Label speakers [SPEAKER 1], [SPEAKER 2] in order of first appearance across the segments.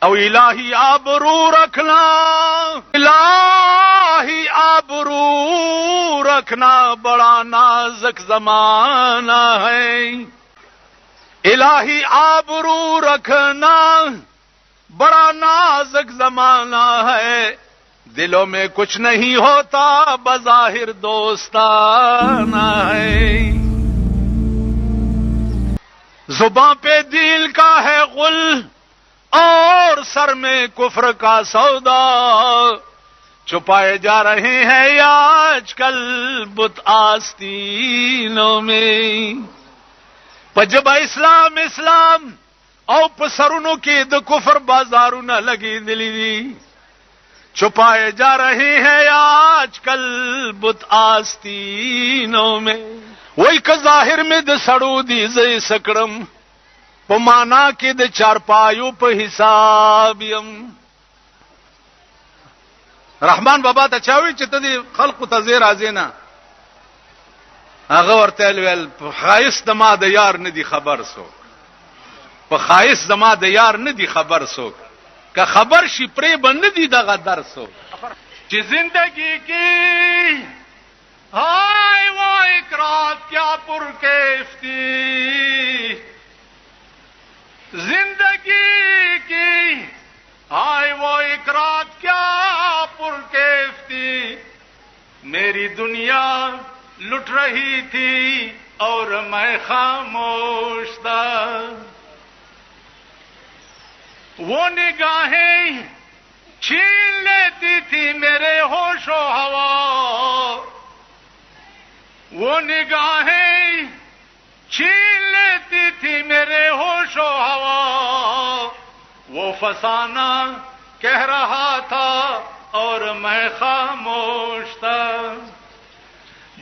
[SPEAKER 1] और इलाही आबरू रखना, इलाही आबरू रखना बड़ा नाजुक जमाना है। इलाही आबरू रखना बड़ा नाजुक जमाना है। दिलों में कुछ नहीं होता बज़ाहिर दोस्ताना है। जुबां पे दिल का है गुल और सर में कुफ्र का सौदा। छुपाए जा रहे हैं आजकल बुत आस्तीनों में। पजब इस्लाम इस्लाम और पसरुनों की द कुफ्र बाजारू न लगी दिली। छुपाए जा रहे हैं आजकल बुत आस्तीनों में। वही का जाहिर में द सड़ू दी जे सकड़म पमाना के द चारपायु पे हिसाबियम। रहमान बाबा तचावी चितदी खल्क तज़ीर आजेना अगर तेलवेल खाइस दमा द यार नदी खबर सो प खाइस दमा द यार नदी खबर सो का खबर शिप्रे बंद दी दगा दर सो कि जिंदगी की हाय वो एक रात क्या पुरकैफ्ती। जिंदगी की हाय वो एक रात क्या पुरकैफ्ती। मेरी दुनिया लुट रही थी और मैं खामोश था। वो निगाहें छीन लेती थी मेरे होशो हवा। वो निगाहें छीन लेती थी मेरे होशो हवा। वो फसाना कह रहा था और मैं खामोश था।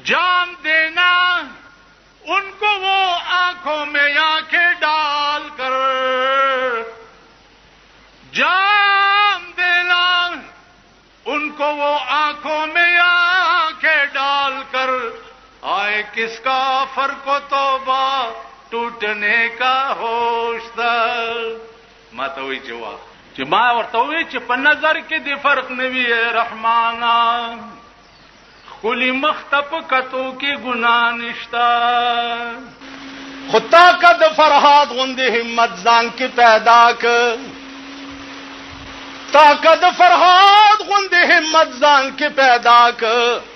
[SPEAKER 1] जाम देना उनको वो आंखों में आंखें डालकर। जाम देना उनको वो आंखों में आंखें डालकर। आए किसका फर्को तौबा टूटने का होश था। मां तो वही चवा कि मां और तो वही प नजर के दे फर्क नवी है रहमाना। कुली मख्तप कतो की गुनाह निश्ता। खुदा कद फरहाद गुंदे हिम्मत जान के पैदा कर। ताकत फरहाद गुंदे हिम्मत जान के पैदा कर।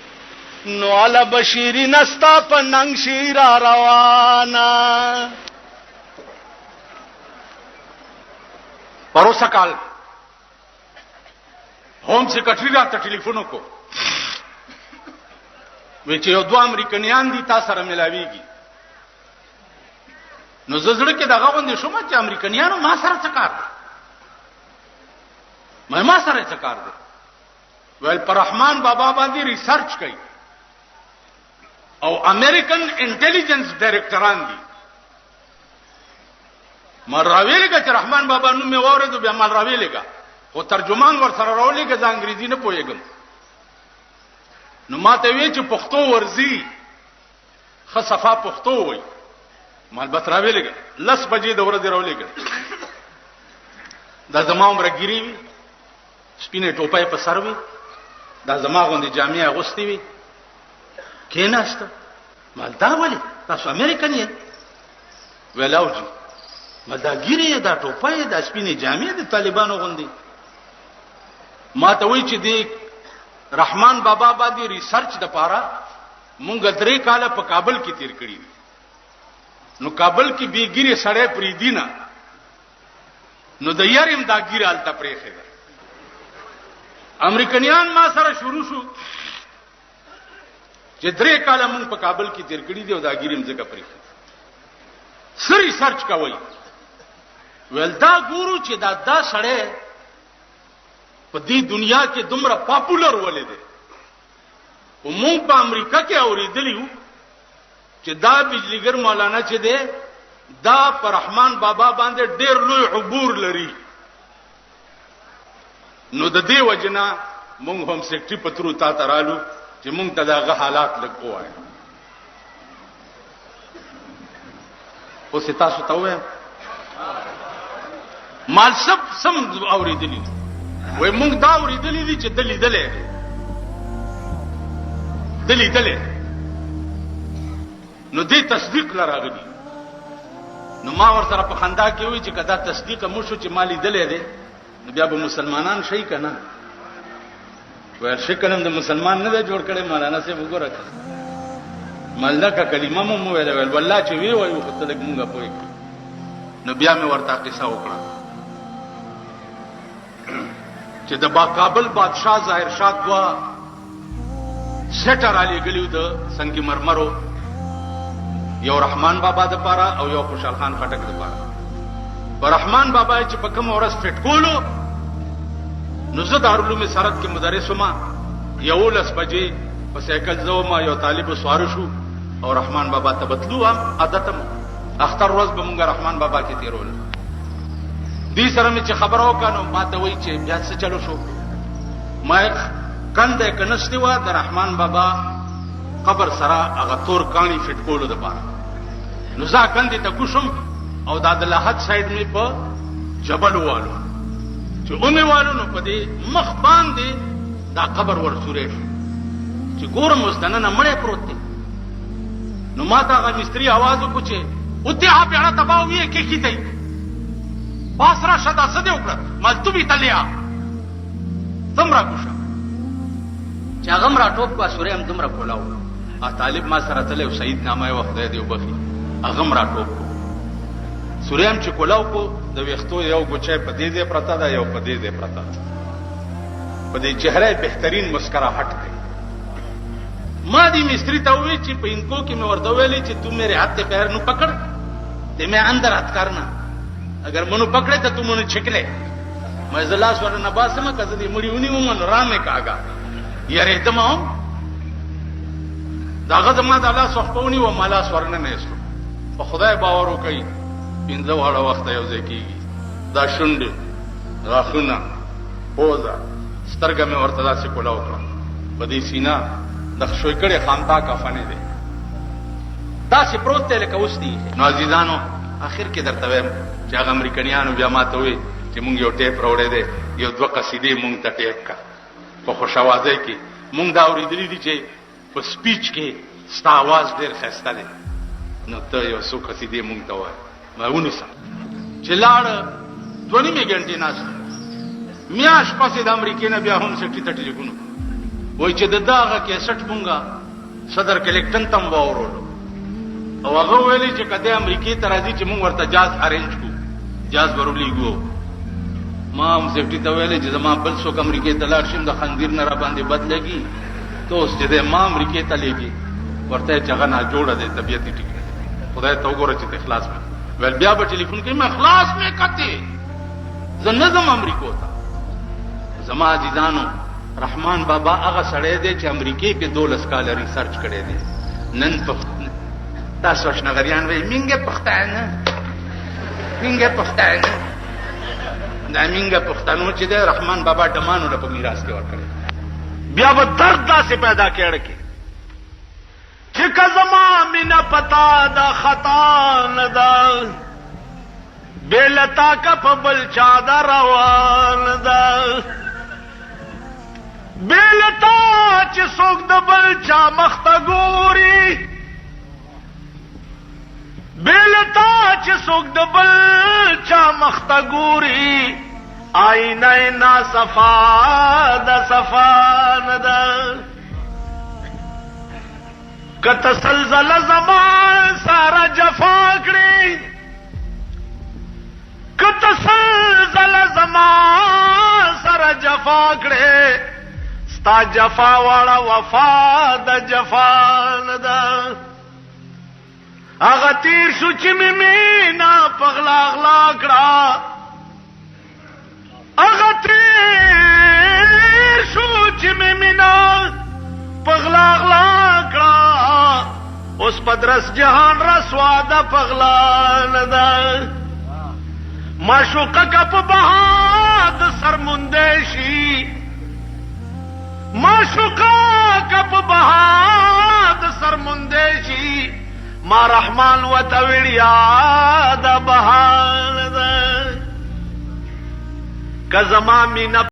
[SPEAKER 1] नौला बशीरी नस्ता पर नंग शीरा रवाना। भरोसा काल होम सेक्रेटरी रात टेलीफोनों को वे चे दो अमेरिकनियान दी ता सर मिलावीगी। नो जजड़ के दगा बंदे शो मत अमेरिकनियानो मा सर चकार दे। मैं मा सर चकार दे। वेल पर रहमान बाबा बांदी रिसर्च कई और अमेरिकन इंटेलिजेंस डायरेक्टरान दी मर रावेलेगा च रहमान बाबा नु में और तो बेमाल रावेलेगा वो तर्जुमान वर सर रावेलेगा जा अंग्रेजी ने पोएगम नु माते वे च पुख्तो वर्जी खसफा पुख्तो वई माल बत रावेलेगा 10 बजे दौर दे रावेलेगा दा जमा उम्र गिरी स्पिने टोपाय पर सरवी दा जमा गोंदी जामिया गुस्ती वी केनास्त मालदा वाले तासो अमेरिकन ये वेलाउ जी मदा गिरी दा टोपाय दा स्पिने जामिया दे तालिबानो गोंदी माता वही च दे रहमान बाबा बादी रिसर्च द पारा मुंग दरे काला प काबल की तीर कड़ी नु काबल की बीगिरी सड़े प्रीदीना नु दयारिम दा गिर आलता प्रेखेगा अमेरिकनियान मा सर शुरू शु जे दरे काला मुंग प काबल की तीर कड़ी दे दा गिरिम जगह प्रेखे सर रिसर्च का वही वेलदा गुरु चे दा सड़े दी दुनिया के दुमरा पॉपुलर वाले दे वो मुंह पा अमरीका के और दिलियू कि दा बिजलीगर मौलाना चे दे दा पर रहमान बाबा बांधे डेर लो अबूर लरी नो दे वजना मुंग होम सेक्रेटरी पत्रू ता तरालू कि मुंग तदागा हालात लगो आए वो सिता सुता हुए
[SPEAKER 2] مال سم اوریدلی وای مونږ دا اوریدلی دي چې دلی نو دې تصدیق لراغلی نو ما ور سره په خندا کې وی چې کدا تصدیق مو شو چې مالی دلې دي نو بیا به مسلمانان شي کنه وای شکلم د مسلمان نه جوړ کړي مولانا سے وګوره مالدک کلمه مو ویل والله چې وی وای خو تلک مونږه پوي نو بیا مې ورته قصه وکړه چې د باقابل بادشاہ ظاهر شاه دوا سټر علی ګلیو د سنگ مرمرو یو رحمان بابا د پاره او یو خوشحال خان خټک د پاره پر رحمان بابا چې په کوم ورځ فټ کولو نو زه دارالعلوم سرت کې مدرس وم 11 بجې په سایکل زو ما یو طالب سوار شو او رحمان بابا ته بدلو هم عادتم اختر ورځ به مونږ رحمان بابا کې تیرول دې سره مې چې خبرو کانو ما ته وای چې بیا څه چلو شو ما کنده کنستی و د رحمان بابا قبر سره هغه تور کانی فټ کولو د پاره نو ځا کنده ته کوشم او دا د لحد سایډ می په جبل والو چې اومه والو نو په دې مخ باندې دا قبر ورسورې چې ګورم مستنه نه مړې پروت دی نو ما ته هغه مستری आवाज وکړ چې اوته په اړه تباوی کې کیته باسرا شدا سده وکړه ملتوبي تلیا تمرا کوشه چې هغه مرا ټوپ کا سورې هم تمرا کولاو ا طالب ما سره تلو سید نامه وخت دی وبخي هغه مرا ټوپ سورې هم چې کولاو کو د وختو یو ګچې په دې دې پرتا دا یو په دې دې پرتا په دې چهره بهترین مسکراहट دی ما دې مستری ته وی چې په انکو کې مې ورته ویلې چې तू मेरे हाथ पैर नु पकड़ ते मैं अंदर हाथ करना अगर मनु पकड़े तो तुम उन्हें छिकले मैं जला स्वर नबास में कजदी मुड़ी उन्हीं उमन राम में कहागा यार एकदम आओ दागा जमा दाला सोखपौनी व माला स्वर्ण ने इसको तो खुदाए बावरों कई पिंजो वाला वक्त है उसे की दा शुंड राखुना पोजा سترګه में ورتدا से कोला उठा बदी सीना दक्षोई कड़े खामता का फने दे دا سي پروت ته لکه وستي نو عزیزانو اخر کې درته وایم چې هغه امریکایانو بیا ماته وي چې مونږ یو ټیپ راوړې دي یو دوه قصیدې مونږ ته ټیپ کا په خوشاوازه کې مونږ دا اورېدلې دي چې په سپیچ کې ستا आवाज ډېر ښایسته دی نو ته یو څو قصیدې مونږ ته وایې ما ونیسم چې لاړ 2 غنټې ناست میاش پسې د امریکای نه بیا هم سټی ته ټلیفون وای چې دغه کې سټ مونږه صدر کلیکټن تم واورولو او هغه ویلي چې کله امریکای ته راځي چې مونږ ورته جاز ارینج کو جاز ورولېګو ما هم سیفټي ته ویلي چې زما بل څوک امریکای ته لاړ شم د خندیر نه را باندې بدلېږي ته اوس چې ما امریکای ته لېږي ورته چې هغه نه جوړه دي طبيعت ټیک خدای ته وګوره چې اخلاص مې ول بیا په ټلیفون کې ما اخلاص مې کته زنظم امریکا ته زما عزیزانو رحمان بابا هغه سړی دی چې امریکای کې 12 کال ریسرچ کړی دی نن په تاسو شنغریان وی منګه پښتانه دا منګه پښتنو چې دی رحمان بابا ډمانو له په میراث کې ورکړي بیا به درد داسې پیدا کړي چې کزما مینا پتا دا خطا نه دا بیلتا کا پبل چا دا روان دا بیلتا چې څوک د بل چا مخته ګوري بیلتا چې څوک د بل چا مخته ګوري آینه نا صفا د صفا نه ده کته سلزل زمان سارا جفا کړي کته سلزل زمان سارا جفا کړي ستا جفا واړه وفا د جفا نه ده اغه تیر شو چې مینا پغلا اغلا کړه اغه تیر شو چې مینا پغلا اغلا کړه اوس پدرس جهان رسوا د پغلا نه ده معشوقه کپ بهاد سرمندشي معشوقه کپ بهاد سرمندشي ما رحمان و تویڑیا دا بحال دا
[SPEAKER 3] که زما مینه